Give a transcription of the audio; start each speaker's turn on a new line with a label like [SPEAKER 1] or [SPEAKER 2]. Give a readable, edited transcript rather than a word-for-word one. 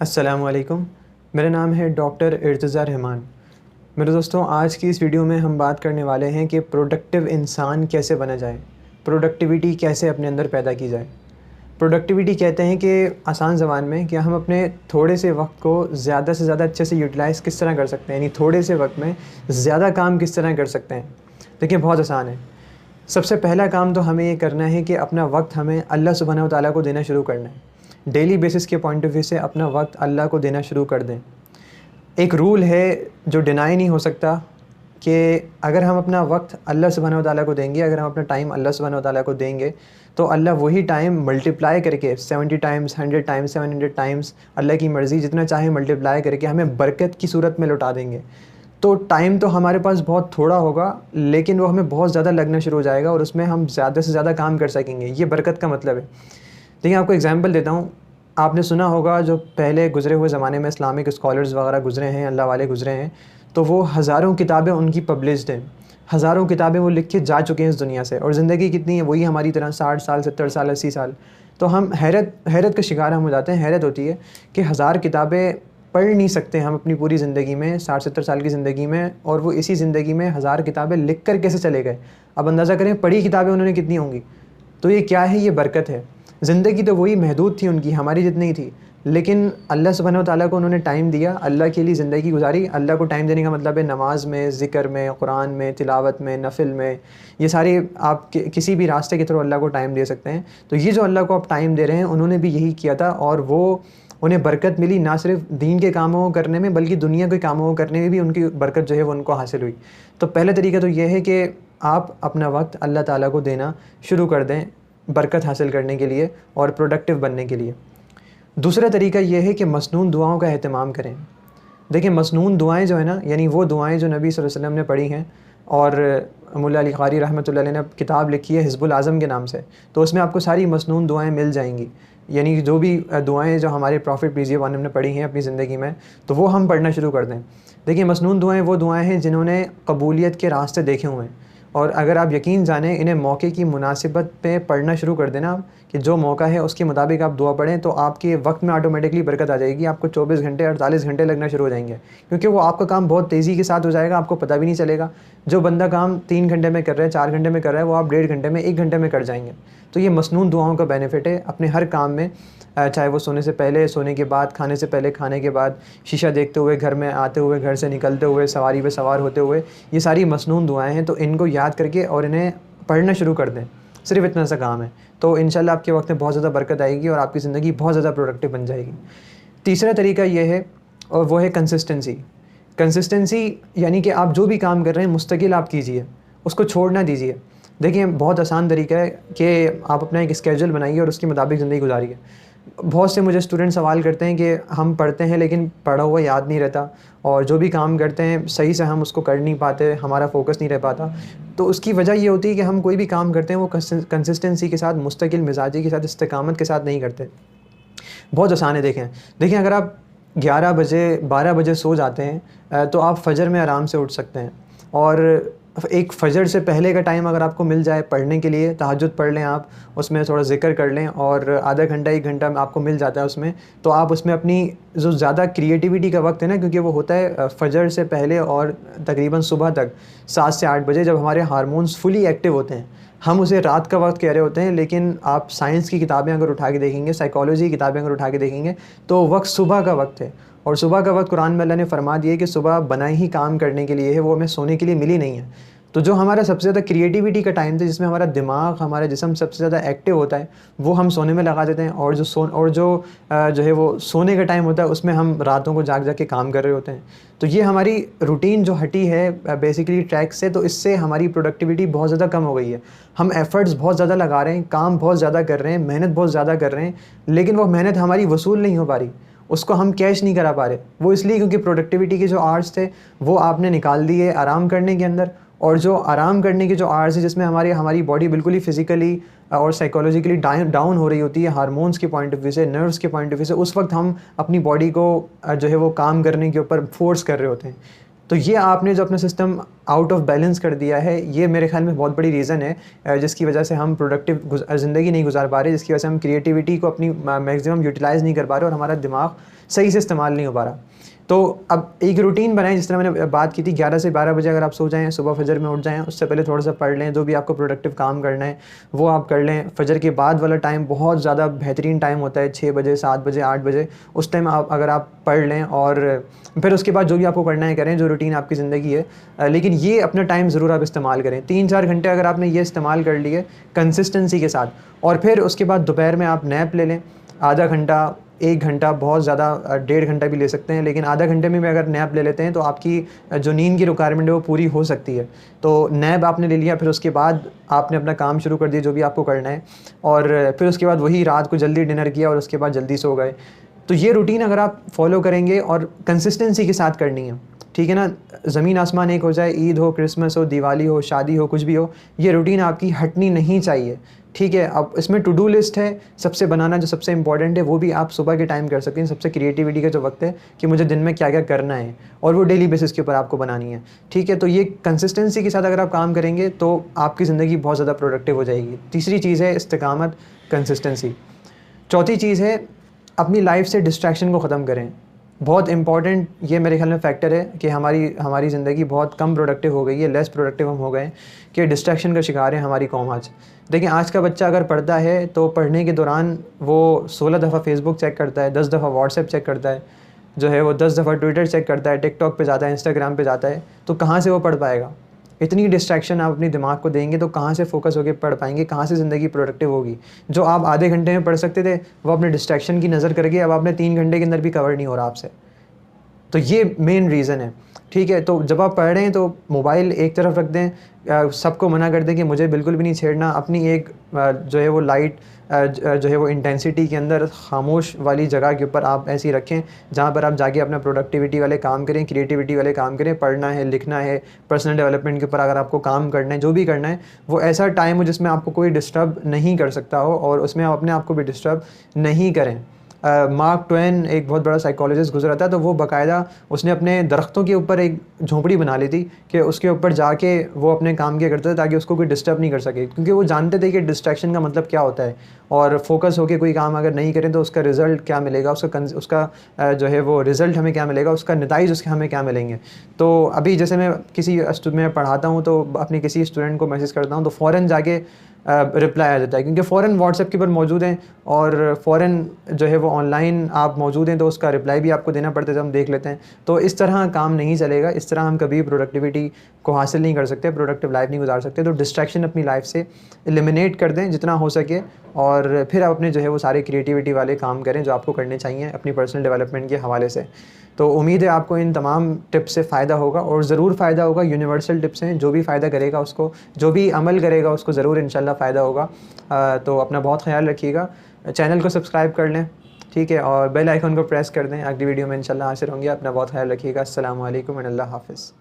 [SPEAKER 1] अस्सलामुअलैकुम। मेरा नाम है डॉक्टर इर्तज़ा रहमान। मेरे दोस्तों, आज की इस वीडियो में हम बात करने वाले हैं कि प्रोडक्टिव इंसान कैसे बना जाए, प्रोडक्टिविटी कैसे अपने अंदर पैदा की जाए। प्रोडक्टिविटी कहते हैं कि आसान ज़बान में कि हम अपने थोड़े से वक्त को ज़्यादा से ज़्यादा अच्छे से यूटिलाइज़ किस तरह कर सकते हैं, यानी थोड़े से वक्त में ज़्यादा काम किस तरह कर सकते हैं। देखिए, बहुत आसान है। सबसे पहला काम तो हमें ये करना है कि अपना वक्त हमें अल्लाह सुब्हानहू व तआला को देना शुरू करना है। डेली बेसिस के पॉइंट ऑफ व्यू से अपना वक्त अल्लाह को देना शुरू कर दें। एक रूल है जो डिनाई नहीं हो सकता कि अगर हम अपना वक्त अल्लाह सुब्हानहू व तआला को देंगे, अगर हम अपना टाइम अल्लाह सुब्हानहू व तआला को देंगे, तो अल्लाह वही टाइम मल्टीप्लाई करके 70 टाइम्स, 100 टाइम्स, 700 टाइम्स, अल्लाह की मर्ज़ी जितना चाहे मल्टीप्लाई करके हमें बरकत की सूरत में लौटा देंगे। तो टाइम तो हमारे पास बहुत थोड़ा होगा, लेकिन वो हमें बहुत ज़्यादा लगना शुरू हो जाएगा और उसमें हम ज़्यादा से ज़्यादा काम कर सकेंगे। ये बरकत का मतलब है। देखिए, आपको एग्ज़ाम्पल देता हूँ। आपने सुना होगा जो पहले गुज़रे हुए ज़माने में इस्लामिक स्कॉलर्स वगैरह गुज़रे हैं, अल्लाह वाले गुज़रे हैं, तो वो हज़ारों किताबें उनकी पब्लिश्ड हैं। हज़ारों किताबें वो लिख के जा चुके हैं इस दुनिया से, और ज़िंदगी कितनी है, वही हमारी तरह 60 साल, 70 साल, 80 साल। तो हम हैरत का शिकार हम हो जाते हैं। हैरत होती है कि 1000 किताबें पढ़ नहीं सकते हम अपनी पूरी ज़िंदगी में, 60-70 साल की ज़िंदगी में, और वो इसी ज़िंदगी में 1000 किताबें लिख कर कैसे चले गए। अब अंदाज़ा करें पढ़ी किताबें उन्होंने कितनी होंगी। तो ये क्या है? ये बरकत है। ज़िंदगी तो वही महदूद थी उनकी, हमारी जितनी ही थी, लेकिन अल्लाह सुब्हानहू व तआला को उन्होंने टाइम दिया, अल्लाह के लिए ज़िंदगी गुजारी। अल्लाह को टाइम देने का मतलब है नमाज़ में, ज़िक्र में, कुरान में, तिलावत में, नफ़िल में, ये सारे आप किसी भी रास्ते के थ्रू अल्लाह को टाइम दे सकते हैं। तो ये जो अल्लाह को आप टाइम दे रहे हैं, उन्होंने भी यही किया था, और वो उन्हें बरकत मिली ना सिर्फ दीन के कामों को करने में, बल्कि दुनिया के कामों को करने में भी उनकी बरकत जो है वो उनको हासिल हुई। तो पहला तरीका तो ये है कि आप अपना वक्त अल्लाह ताला को देना शुरू कर दें बरकत हासिल करने के लिए और प्रोडक्टिव बनने के लिए। दूसरा तरीका ये है कि मसनून दुआओं का एहतमाम करें। देखिए, मसनून दुआएं जो है ना, यानी वो दुआएं जो नबी सल्लल्लाहु अलैहि वसल्लम ने पढ़ी हैं, और मुल्ला अली क़ारी रहमतुल्लाह अलैह ने किताब लिखी है हिज़्बुल आज़म के नाम से, तो उसमें आपको सारी मसनून दुआएं मिल जाएंगी। यानी जो भी दुआएं जो हमारे प्रॉफिट पीस वाले ने पढ़ी हैं अपनी ज़िंदगी में, तो वो हम पढ़ना शुरू कर दें। देखिए, मसनून दुआएं वो दुआएं हैं जिन्होंने कबूलियत के रास्ते देखे हुए हैं, और अगर आप यकीन जानें, इन्हें मौके की मुनासिबत पे पढ़ना शुरू कर देना कि जो मौका है उसके मुताबिक आप दुआ पढ़ें, तो आपके वक्त में ऑटोमेटिकली बरकत आ जाएगी। आपको 24 घंटे, 48 घंटे लगना शुरू हो जाएंगे, क्योंकि वो आपका काम बहुत तेज़ी के साथ हो जाएगा, आपको पता भी नहीं चलेगा। जो बंदा काम 3 घंटे में कर रहा है, 4 घंटे में कर रहा है, वो आप 1.5 घंटे में, 1 घंटे में कर जाएंगे। तो ये मसनून दुआओं का बेनिफिट है अपने हर काम में, चाहे वो सोने से पहले, सोने के बाद, खाने से पहले, खाने के बाद, शीशा देखते हुए, घर में आते हुए, घर से निकलते हुए, सवारी पे सवार होते हुए, ये सारी मसनून दुआएं हैं। तो इनको याद करके और इन्हें पढ़ना शुरू कर दें। सिर्फ इतना सा काम है, तो इंशाल्लाह आपके वक्त में बहुत ज़्यादा बरकत आएगी और आपकी ज़िंदगी बहुत ज़्यादा प्रोडक्टिव बन जाएगी। तीसरा तरीका ये है, और वो है कंसिस्टेंसी। कंसिस्टेंसी यानी कि आप जो भी काम कर रहे हैं मुस्तकिल आप कीजिए, उसको छोड़ ना दीजिए। देखिए, बहुत आसान तरीका है कि आप अपना एक स्केड्यूल बनाइए और उसके मुताबिक ज़िंदगी गुजारिए। बहुत से मुझे स्टूडेंट सवाल करते हैं कि हम पढ़ते हैं लेकिन पढ़ा हुआ याद नहीं रहता, और जो भी काम करते हैं सही से हम उसको कर नहीं पाते, हमारा फ़ोकस नहीं रह पाता। तो उसकी वजह ये होती है कि हम कोई भी काम करते हैं वो कंसिस्टेंसी के साथ, मुस्तकिल मिजाजी के साथ, इस्तिकामत के साथ नहीं करते। बहुत आसान है। देखें, अगर आप 11 बजे, 12 बजे सो जाते हैं, तो आप फ़जर में आराम से उठ सकते हैं, और एक फ़जर से पहले का टाइम अगर आपको मिल जाए पढ़ने के लिए, तहज्जुद पढ़ लें आप, उसमें थोड़ा ज़िक्र कर लें, और आधा घंटा, 1 घंटा आपको मिल जाता है उसमें, तो आप उसमें अपनी जो ज़्यादा क्रिएटिविटी का वक्त है ना, क्योंकि वो होता है फ़जर से पहले और तकरीबन सुबह तक 7 से 8 बजे, जब हमारे हार्मोन्स फुली एक्टिव होते हैं। हम उसे रात का वक्त कह रहे होते हैं, लेकिन आप साइंस की किताबें अगर उठा के देखेंगे, साइकोलॉजी की किताबें अगर उठा के देखेंगे, तो वक्त सुबह का वक्त है। और सुबह का वक्त कुरान में अल्लाह ने फरमा दिया कि सुबह बनाई ही काम करने के लिए है, वो हमें सोने के लिए मिली नहीं है। तो जो हमारा सबसे ज़्यादा क्रिएटिविटी का टाइम था, जिसमें हमारा दिमाग, हमारा जिस्म सबसे ज़्यादा एक्टिव होता है, वो हम सोने में लगा देते हैं, और जो है वो सोने का टाइम होता है, उसमें हम रातों को जाग के काम कर रहे होते हैं। तो ये हमारी रूटीन जो हटी है बेसिकली ट्रैक से, तो इससे हमारी प्रोडक्टिविटी बहुत ज़्यादा कम हो गई है। हम एफ़र्ट्स बहुत ज़्यादा लगा रहे हैं, काम बहुत ज़्यादा कर रहे हैं, मेहनत बहुत ज़्यादा कर रहे हैं, लेकिन वो मेहनत हमारी वसूल नहीं हो पा रही, उसको हम कैश नहीं करा पा रहे। वो इसलिए क्योंकि प्रोडक्टिविटी के जो आवर्स थे वो आपने निकाल दिए आराम करने के अंदर, और जो आराम करने के जो आवर्स है, जिसमें हमारी बॉडी बिल्कुल ही फिज़िकली और साइकोलॉजिकली डाउन हो रही होती है, हार्मोन्स के पॉइंट ऑफ व्यू से, नर्व्स के पॉइंट ऑफ व्यू से, उस वक्त हम अपनी बॉडी को जो है वो काम करने के ऊपर फोर्स कर रहे होते हैं। तो ये आपने जो अपना सिस्टम आउट ऑफ बैलेंस कर दिया है, ये मेरे ख्याल में बहुत बड़ी रीज़न है जिसकी वजह से हम प्रोडक्टिव ज़िंदगी नहीं गुजार पा रहे, जिसकी वजह से हम क्रिएटिविटी को अपनी मैक्सिमम यूटिलाइज़ नहीं कर पा रहे और हमारा दिमाग सही से इस्तेमाल नहीं हो पा रहा। तो अब एक रूटीन बनाएं, जिस तरह मैंने बात की थी 11 से 12 बजे अगर आप सो जाएँ, सुबह फजर में उठ जाएँ, उससे पहले थोड़ा सा पढ़ लें, जो भी आपको प्रोडक्टिव काम करना है वो आप कर लें। फजर के बाद वाला टाइम बहुत ज़्यादा बेहतरीन टाइम होता है, 6 बजे, 7 बजे, 8 बजे, उस टाइम अगर आप पढ़ लें और फिर उसके बाद जो भी आपको करना है करें, जो रूटीन आपकी ज़िंदगी है। लेकिन ये अपना टाइम ज़रूर आप इस्तेमाल करें। 3-4 घंटे अगर आपने ये इस्तेमाल कर लिए कंसिस्टेंसी के साथ, और फिर उसके बाद दोपहर में आप नैप ले लें, आधा घंटा, 1 घंटा, बहुत ज़्यादा 1.5 घंटा भी ले सकते हैं, लेकिन आधा घंटे में भी अगर नैप ले लेते हैं तो आपकी जो नींद की रिक्वायरमेंट है वो पूरी हो सकती है। तो नैप आपने ले लिया, फिर उसके बाद आपने अपना काम शुरू कर दिया जो भी आपको करना है, और फिर उसके बाद वही रात को जल्दी डिनर किया और उसके बाद जल्दी सो गए। तो ये रूटीन अगर आप फॉलो करेंगे और कंसिस्टेंसी के साथ करनी है, ठीक है ना, ज़मीन आसमान एक हो जाए, ईद हो, क्रिसमस हो, दिवाली हो, शादी हो, कुछ भी हो, ये रूटीन आपकी हटनी नहीं चाहिए, ठीक है। अब इसमें टू डू लिस्ट है सबसे बनाना, जो सबसे इंपॉर्टेंट है वो भी आप सुबह के टाइम कर सकते हैं। सबसे क्रिएटिविटी का जो वक्त है कि मुझे दिन में क्या क्या करना है, और वो डेली बेसिस के ऊपर आपको बनानी है, ठीक है। तो ये कंसिस्टेंसी के साथ अगर आप काम करेंगे तो आपकी ज़िंदगी बहुत ज़्यादा प्रोडक्टिव हो जाएगी। तीसरी चीज़ है इस्तिकामत, कंसिस्टेंसी। चौथी चीज़ है अपनी लाइफ से डिस्ट्रैक्शन को ख़त्म करें। बहुत इंपॉर्टेंट ये मेरे ख्याल में फैक्टर है कि हमारी ज़िंदगी बहुत कम प्रोडक्टिव हो गई है, लेस प्रोडक्टिव हम हो गए कि डिस्ट्रैक्शन का शिकार है हमारी कौम आज। देखिए, आज का बच्चा अगर पढ़ता है तो पढ़ने के दौरान वो 16 दफ़ा फेसबुक चेक करता है, 10 दफ़ा व्हाट्सएप चेक करता है, जो है वो 10 दफ़ा ट्विटर चेक करता है, टिकटॉक पे जाता है, इंस्टाग्राम पे जाता है, तो कहाँ से वो पढ़ पाएगा? इतनी डिस्ट्रैक्शन आप अपने दिमाग को देंगे तो कहाँ से फोकस होकर पढ़ पाएंगे, कहाँ से ज़िंदगी प्रोडक्टिव होगी? जो आप आधे घंटे में पढ़ सकते थे वो अपने डिस्ट्रैक्शन की नज़र करके अब आपने 3 घंटे के अंदर भी कवर नहीं हो रहा आपसे। तो ये मेन रीज़न है, ठीक है। तो जब आप पढ़ रहे हैं तो मोबाइल एक तरफ रख दें, सबको मना कर दें कि मुझे बिल्कुल भी नहीं छेड़ना। अपनी एक जो है वो लाइट जो है वो इंटेंसिटी के अंदर खामोश वाली जगह के ऊपर आप ऐसी रखें जहाँ पर आप जाके अपना प्रोडक्टिविटी वाले काम करें, क्रिएटिविटी वाले काम करें। पढ़ना है, लिखना है, पर्सनल डेवलपमेंट के ऊपर अगर आपको काम करना है, जो भी करना है, वो ऐसा टाइम हो जिसमें आपको कोई डिस्टर्ब नहीं कर सकता हो और उसमें आप अपने आप को भी डिस्टर्ब नहीं करें। मार्क ट्वेन एक बहुत बड़ा साइकोलॉजिस्ट गुजरा था, तो वो बाकायदा उसने अपने दरख्तों के ऊपर एक झोंपड़ी बना ली थी कि उसके ऊपर जाके वो अपने काम किया करते थे ताकि उसको कोई डिस्टर्ब नहीं कर सके, क्योंकि वो जानते थे कि डिस्ट्रैक्शन का मतलब क्या होता है और फोकस होकर कोई काम अगर नहीं करें तो उसका रिज़ल्ट क्या मिलेगा, उसका जो है वो रिज़ल्ट हमें क्या मिलेगा, उसका नताइज उसके हमें क्या मिलेंगे। तो अभी जैसे मैं मैं पढ़ाता हूँ तो अपने किसी स्टूडेंट को मैसेज करता हूँ तो फ़ौरन जाके रिप्लाई आ जाता है, क्योंकि फ़ौरन व्हाट्सएप के ऊपर मौजूद हैं और फ़ौरन जो है वो ऑनलाइन आप मौजूद हैं, तो उसका रिप्लाई भी आपको देना पड़ता है, तो हम देख लेते हैं। तो इस तरह काम नहीं चलेगा, इस तरह हम कभी प्रोडक्टिविटी को हासिल नहीं कर सकते, प्रोडक्टिव लाइफ नहीं गुजार सकते। तो डिस्ट्रैक्शन अपनी लाइफ से एलिमिनेट कर दें जितना हो सके, और फिर आप अपने जो है वो सारे क्रिएटिविटी वाले काम करें जो आपको करने चाहिए अपनी पर्सनल डेवलपमेंट के हवाले से। तो उम्मीद है आपको इन तमाम टिप्स से फ़ायदा होगा, और ज़रूर फ़ायदा होगा। यूनिवर्सल टिप्स हैं, जो भी फ़ायदा करेगा उसको, जो भी अमल करेगा उसको ज़रूर इंशाल्लाह फ़ायदा होगा। तो अपना बहुत ख्याल रखिएगा, चैनल को सब्सक्राइब कर लें, ठीक है, और बेल आइकन को प्रेस कर दें। अगली वीडियो में इंशाल्लाह हाजिर होंगे। अपना बहुत ख्याल रखिएगा। अस्सलामु अलैकुम व अल्लाह हाफ़िज़।